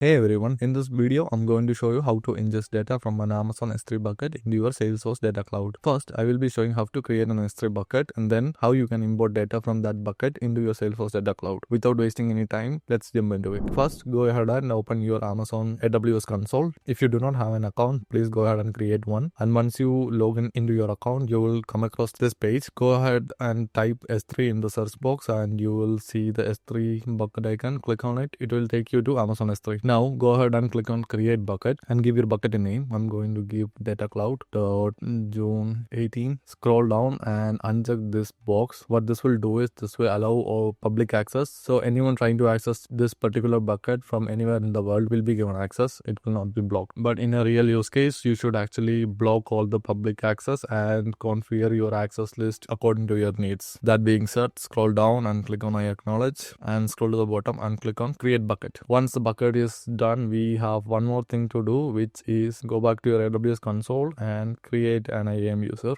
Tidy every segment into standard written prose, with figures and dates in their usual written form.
Hey everyone, in this video I'm going to show you how to ingest data from an Amazon S3 bucket into your Salesforce Data Cloud. First, I will be showing how to create an S3 bucket and then how you can import data from that bucket into your Salesforce Data Cloud. Without wasting any time, let's jump into it. First, go ahead and open your Amazon AWS console. If you do not have an account, please go ahead and create one. And once you log in into your account, you will come across this page. Go ahead and type S3 in the search box and you will see the S3 bucket icon. Click on it. It will take you to Amazon S3. Now go ahead and click on create bucket and give your bucket a name. I'm going to give data cloud June 18. Scroll down and uncheck this box. What this will do is this will allow public access. So anyone trying to access this particular bucket from anywhere in the world will be given access. It will not be blocked. But in a real use case, you should actually block all the public access and configure your access list according to your needs. That being said, scroll down and click on I acknowledge and scroll to the bottom and click on create bucket. Once the bucket is done, we have one more thing to do, which is go back to your AWS console and create an IAM user.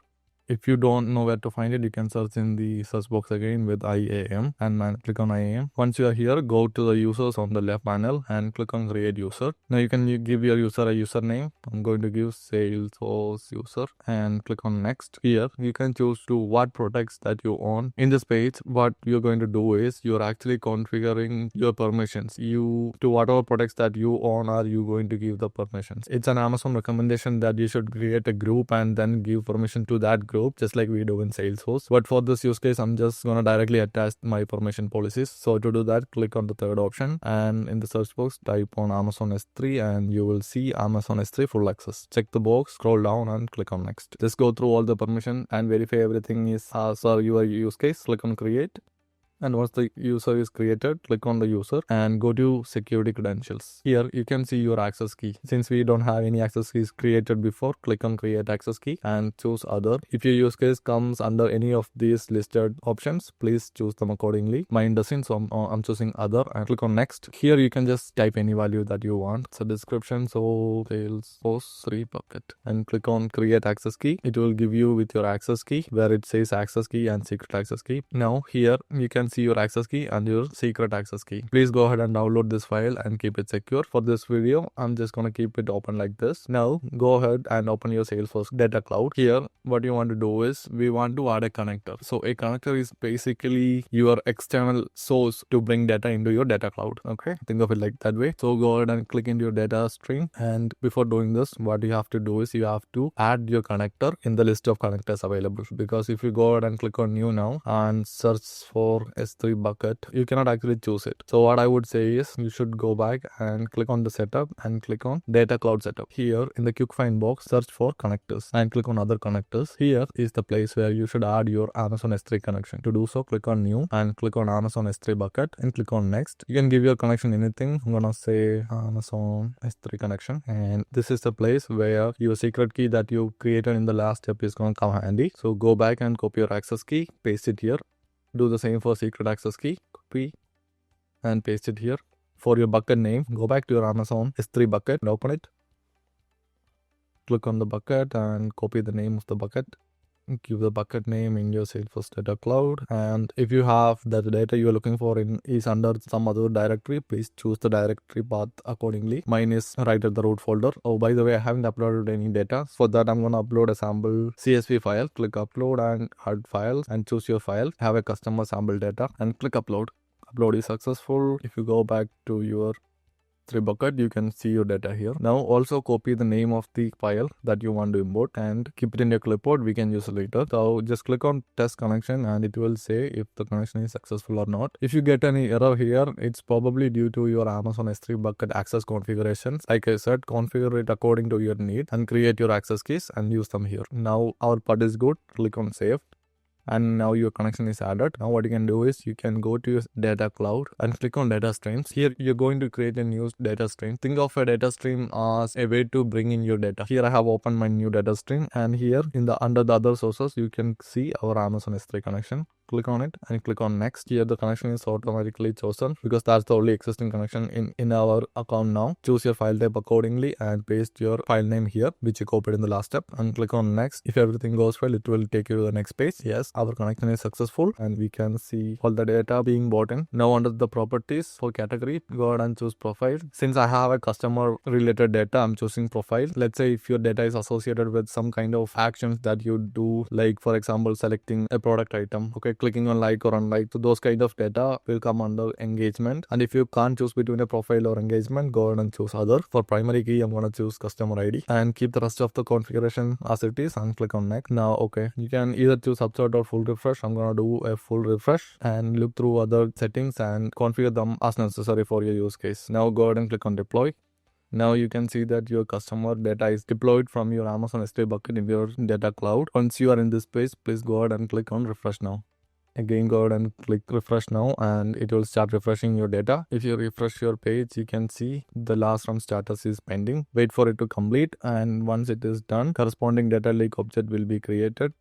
If you don't know where to find it, you can search in the search box again with IAM and click on IAM. Once you are here, go to the users on the left panel and click on create user. Now you can give your user a username. I'm going to give Salesforce user and click on next. Here you can choose to what products that you own. In this page, what you're going to do is you're actually configuring your permissions. To whatever products that you own are you going to give the permissions. It's an Amazon recommendation that you should create a group and then give permission to that group, just like we do in Salesforce. But for this use case, I'm just gonna directly attach my permission policies. So to do that, click on the third option and in the search box type on Amazon S3 and you will see Amazon S3 full access. Check the box, scroll down and click on next. Just go through all the permission and verify everything is as per your use case. Click on create. And once the user is created, click on the user and go to security credentials. Here you can see your access key. Since we don't have any access keys created before, click on create access key and choose other. If your use case comes under any of these listed options, please choose them accordingly. Mine doesn't, so I'm choosing other and click on next. Here you can just type any value that you want. It's a description, so Salesforce 3 bucket and click on create access key. It will give you with your access key where it says access key and secret access key. Now here you can see your access key and your secret access key. Please go ahead and download this file and keep it secure. For this video, I'm just gonna keep it open like this. Now go ahead and open your Salesforce Data Cloud. Here, what you want to do is we want to add a connector. So a connector is basically your external source to bring data into your data cloud. Okay, think of it like that way. So go ahead and click into your data stream. And before doing this, what you have to do is you have to add your connector in the list of connectors available. Because if you go ahead and click on new now and search for S3 bucket, you cannot actually choose it. So what I would say is you should go back and click on the setup and click on data cloud setup. Here in the quick find box, search for connectors and click on other connectors. Here is the place where you should add your Amazon S3 connection. To do so, click on new and click on Amazon S3 bucket and click on next. You can give your connection anything. I'm gonna say Amazon S3 connection, and this is the place where your secret key that you created in the last step is gonna come handy. So go back and copy your access key, paste it here. Do the same for secret access key, copy and paste it here. For your bucket name, go back to your Amazon S3 bucket and open it. Click on the bucket and copy the name of the bucket. Give the bucket name in your Salesforce Data Cloud, and if you have that data you are looking for is under some other directory, please choose the directory path accordingly. Mine is right at the root folder. Oh, by the way, I haven't uploaded any data. For that, I'm gonna upload a sample CSV file. Click upload and add files and choose your file. Have a customer sample data and click upload. Upload is successful. If you go back to your bucket, you can see your data here. Now also copy the name of the file that you want to import and keep it in your clipboard. We can use it later. So just click on test connection and it will say if the connection is successful or not. If you get any error here, it's probably due to your Amazon S3 bucket access configurations. Like I said, configure it according to your need and create your access keys and use them here. Now our part is good. Click on save. And now your connection is added. Now what you can do is you can go to your data cloud and click on data streams. Here you're going to create a new data stream. Think of a data stream as a way to bring in your data. Here I have opened my new data stream and here under the other sources you can see our Amazon S3 connection. click on it and click on next. Here the connection is automatically chosen because that's the only existing connection in our account now. Choose your file type accordingly and paste your file name here, which you copied in the last step, and click on next. If everything goes well, it will take you to the next page. Yes, our connection is successful and we can see all the data being bought in. Now under the properties for category, go ahead and choose profile. Since I have a customer related data, I'm choosing profile. Let's say if your data is associated with some kind of actions that you do, like for example selecting a product item, okay, clicking on like or unlike, so those kind of data will come under engagement. And if you can't choose between a profile or engagement, go ahead and choose other. For primary key, I'm gonna choose customer ID and keep the rest of the configuration as it is and click on next. Now okay, you can either choose upsert or full refresh. I'm gonna do a full refresh and look through other settings and configure them as necessary for your use case. Now go ahead and click on deploy. Now you can see that your customer data is deployed from your Amazon S3 bucket in your data cloud. Once you are in this page, please go ahead and click on refresh now. Again, go ahead and click refresh now and it will start refreshing your data. If you refresh your page, you can see the last run status is pending. Wait for it to complete, and once it is done, corresponding data lake object will be created.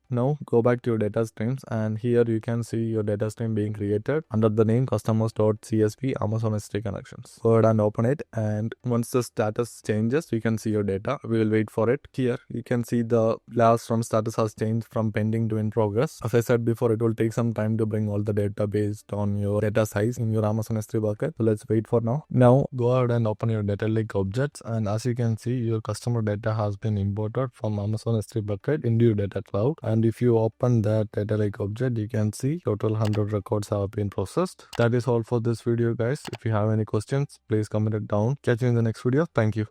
Now go back to your data streams and here you can see your data stream being created under the name customers.csv Amazon S3 connections. Go ahead and open it, and once the status changes, you can see your data. We will wait for it. Here you can see the last run status has changed from pending to in progress. As I said before, it will take some time to bring all the data based on your data size in your Amazon S3 bucket. So let's wait for now. Now go ahead and open your data lake objects, and as you can see, your customer data has been imported from Amazon S3 bucket into your data cloud. And if you open that data lake object, you can see total 100 records have been processed. That is all for this video, guys. If you have any questions, please comment it down. Catch you in the next video. Thank you.